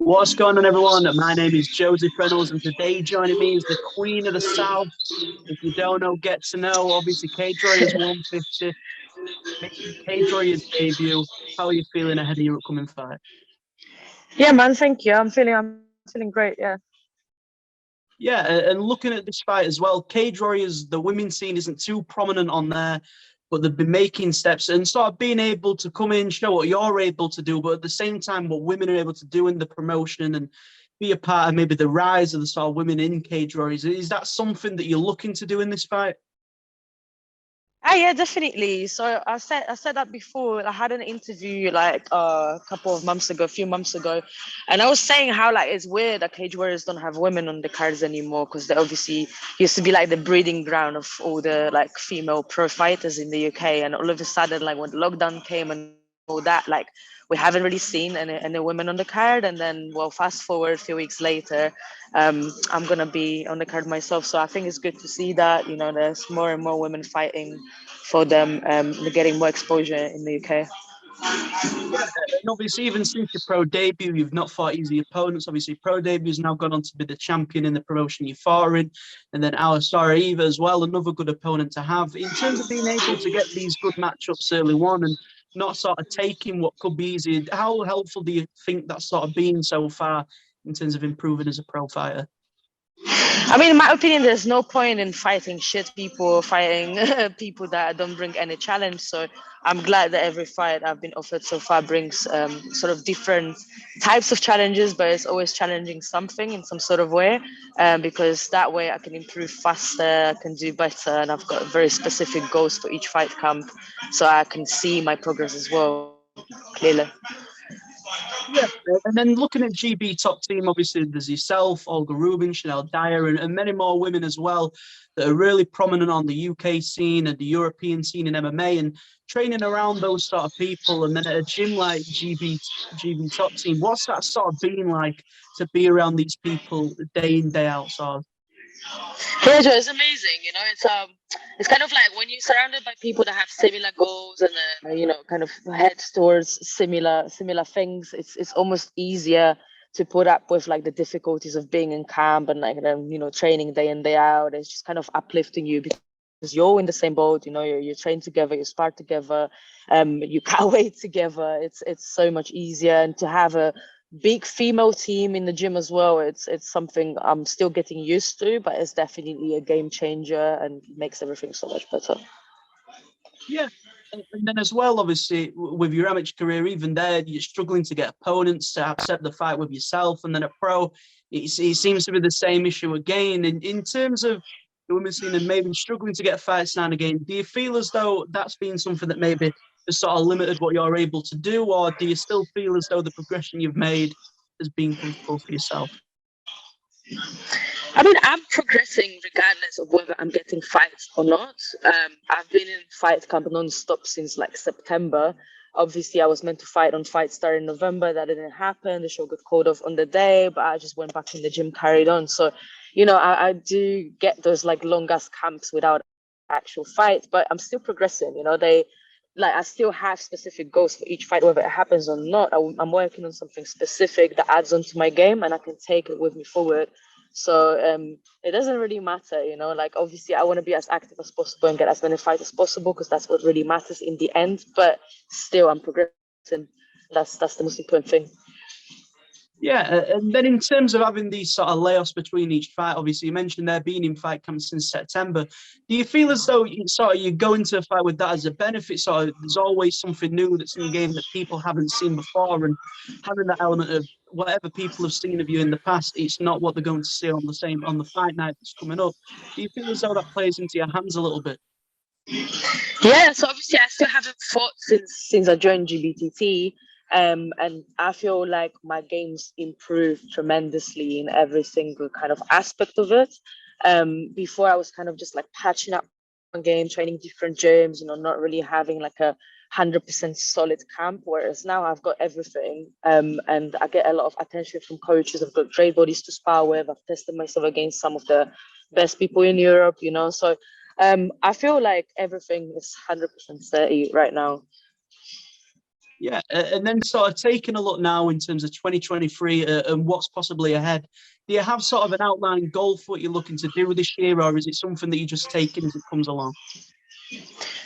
What's going on, everyone? My name is Joseph Reynolds, and today joining me is the Queen of the South. If you don't know, get to know. Obviously, K-Joy is 150, making K-Joy's debut. How are you feeling ahead of your upcoming fight? Yeah, man. Thank you. I'm feeling great. Yeah. Yeah, and looking at this fight as well, K-Joy is the women's scene isn't too prominent on there, but they've been making steps and sort of being able to come in, show what you're able to do, but at the same time, what women are able to do in the promotion and be a part of maybe the rise of the sort of women in K-Joy. Is that something that you're looking to do in this fight? Ah, yeah, definitely. So I said that before. I had an interview like a couple of months ago, a few months ago, and I was saying how like it's weird that cage warriors don't have women on the cards anymore because they obviously used to be like the breeding ground of all the like female pro fighters in the UK, and all of a sudden like when the lockdown came and all that, like we haven't really seen any women on the card, and then well, fast forward a few weeks later, I'm gonna be on the card myself. So I think it's good to see that there's more and more women fighting for them. They're getting more exposure in the UK. Yeah, and obviously, even since your pro debut, you've not fought easy opponents. Obviously, pro debut's now gone on to be the champion in the promotion you fought in, and then Alisara Eva as well, another good opponent to have. In terms of being able to get these good matchups early on and not sort of taking what could be easy, how helpful do you think that's sort of been so far in terms of improving as a pro fighter? I mean, in my opinion, there's no point in fighting shit people, fighting people that don't bring any challenge. So I'm glad that every fight I've been offered so far brings sort of different types of challenges, but it's always challenging something in some sort of way, because that way I can improve faster, I can do better, and I've got very specific goals for each fight camp, so I can see my progress as well clearly. Yeah, and then looking at GB top team, obviously there's yourself, Olga Rubin, Chanel Dyer, and many more women as well that are really prominent on the UK scene and the European scene in MMA and training around those sort of people. And then at a gym like GB top team, what's that sort of been like to be around these people day in, day out? Sort of? Yeah, Joe, it's amazing. It's kind of like when you're surrounded by people that have similar goals and kind of head towards similar things. It's almost easier to put up with like the difficulties of being in camp and like training day in day out. It's just kind of uplifting you because you're all in the same boat. You're trained together, you spar together, you can't wait together. It's so much easier, and to have a big female team in the gym as well, it's something I'm still getting used to, but it's definitely a game changer and makes everything so much better. Yeah. And then as well, obviously, with your amateur career, even there, you're struggling to get opponents to accept the fight with yourself. And then at pro, it seems to be the same issue again. And in terms of the women's scene and maybe struggling to get fights now and again, do you feel as though that's been something that maybe has sort of limited what you're able to do? Or do you still feel as though the progression you've made has been comfortable for yourself? I mean, I'm progressing regardless of whether I'm getting fights or not. I've been in fight camp non-stop since like September. Obviously, I was meant to fight on Fight Star in November. That didn't happen. The show got called off on the day, but I just went back in the gym, carried on. So, I do get those like long ass camps without actual fight, but I'm still progressing. I still have specific goals for each fight, whether it happens or not. I'm working on something specific that adds on to my game, and I can take it with me forward. So it doesn't really matter, like obviously I want to be as active as possible and get as many fights as possible because that's what really matters in the end. But still, I'm progressing. That's the most important thing. Yeah, and then in terms of having these sort of layoffs between each fight, obviously you mentioned they're being in fight camp since September. Do you feel as though you go into a fight with that as a benefit? So there's always something new that's in the game that people haven't seen before, and having that element of whatever people have seen of you in the past, it's not what they're going to see on the fight night that's coming up. Do you feel as though that plays into your hands a little bit? Yeah, so obviously I still haven't fought since I joined GBTT. And I feel like my game's improved tremendously in every single kind of aspect of it. Before I was kind of just like patching up one game, training different gyms, not really having like a 100% solid camp. Whereas now I've got everything, and I get a lot of attention from coaches. I've got great bodies to spar with. I've tested myself against some of the best people in Europe, So I feel like everything is 100% steady right now. Yeah, and then sort of taking a look now in terms of 2023 and what's possibly ahead. Do you have sort of an outline goal for what you're looking to do this year, or is it something that you're just taking as it comes along?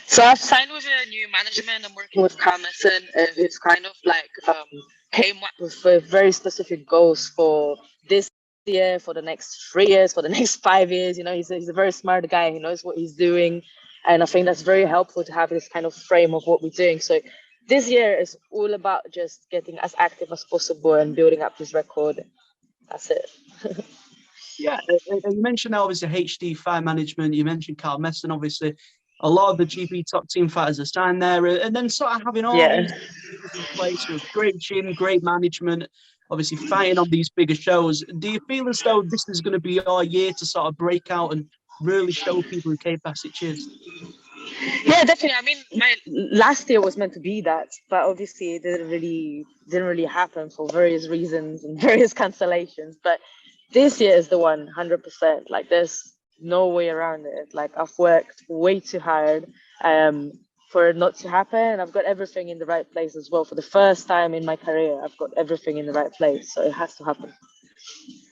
So I've signed with a new management. I'm working with Carl Messon, who's kind of like came up with very specific goals for this year, for the next 3 years, for the next 5 years. You know, he's a very smart guy. He knows what he's doing, and I think that's very helpful to have this kind of frame of what we're doing. So this year is all about just getting as active as possible and building up this record. That's it. Yeah, and you mentioned obviously HD Fight Management. You mentioned Carl Messon, obviously. A lot of the GB top team fighters are signed there, and then sort of having all these things in place with great gym, great management, obviously fighting on these bigger shows. Do you feel as though this is going to be our year to sort of break out and really show people who Kate Bacik is? Yeah, definitely. I mean, my last year was meant to be that, but obviously it didn't really happen for various reasons and various cancellations. But this year is the one, 100%. Like, there's no way around it. Like, I've worked way too hard for it not to happen. I've got everything in the right place as well. For the first time in my career, I've got everything in the right place, so it has to happen.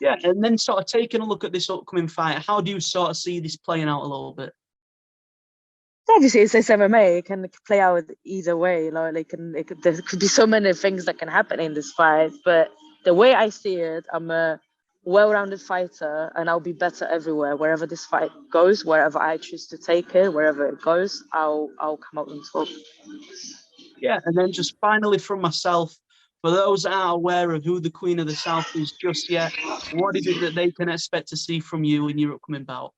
Yeah, and then sort of taking a look at this upcoming fight, how do you sort of see this playing out a little bit? Obviously, it's MMA. It can play out either way. Like, there could be so many things that can happen in this fight. But the way I see it, I'm a well-rounded fighter, and I'll be better everywhere. Wherever this fight goes, wherever I choose to take it, wherever it goes, I'll come out on top. Yeah, and then just finally from myself, for those that aren't aware of who the Queen of the South is just yet, what is it that they can expect to see from you in your upcoming bout?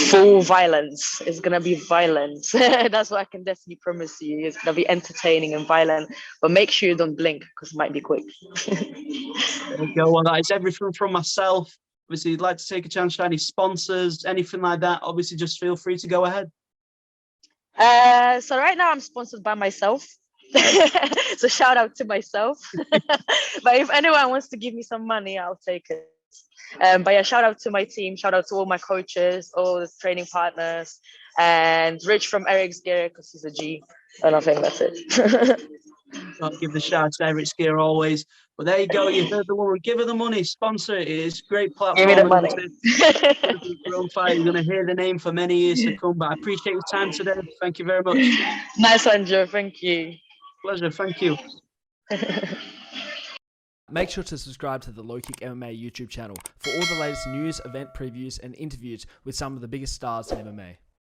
Full violence. It's gonna be violent. That's what I can definitely promise you. It's gonna be entertaining and violent, but make sure you don't blink because it might be quick. There you go. Well, that is everything from myself. Obviously, you'd like to take a chance to any sponsors, anything like that, obviously just feel free to go ahead. So right now I'm sponsored by myself. So shout out to myself. But if anyone wants to give me some money, I'll take it. But yeah, shout out to my team, shout out to all my coaches, all the training partners, and Rich from Eric's Gear because he's a G. And I think that's it. I'll give the shout to Eric's Gear always. But there you go. You heard the woman. Give her the money. Sponsor it. It's a great platform. Give me the money. You're going to hear the name for many years to come. But I appreciate your time today. Thank you very much. Nice one, Joe. Thank you. Pleasure. Thank you. Make sure to subscribe to the LowKick MMA YouTube channel for all the latest news, event previews, and interviews with some of the biggest stars in MMA.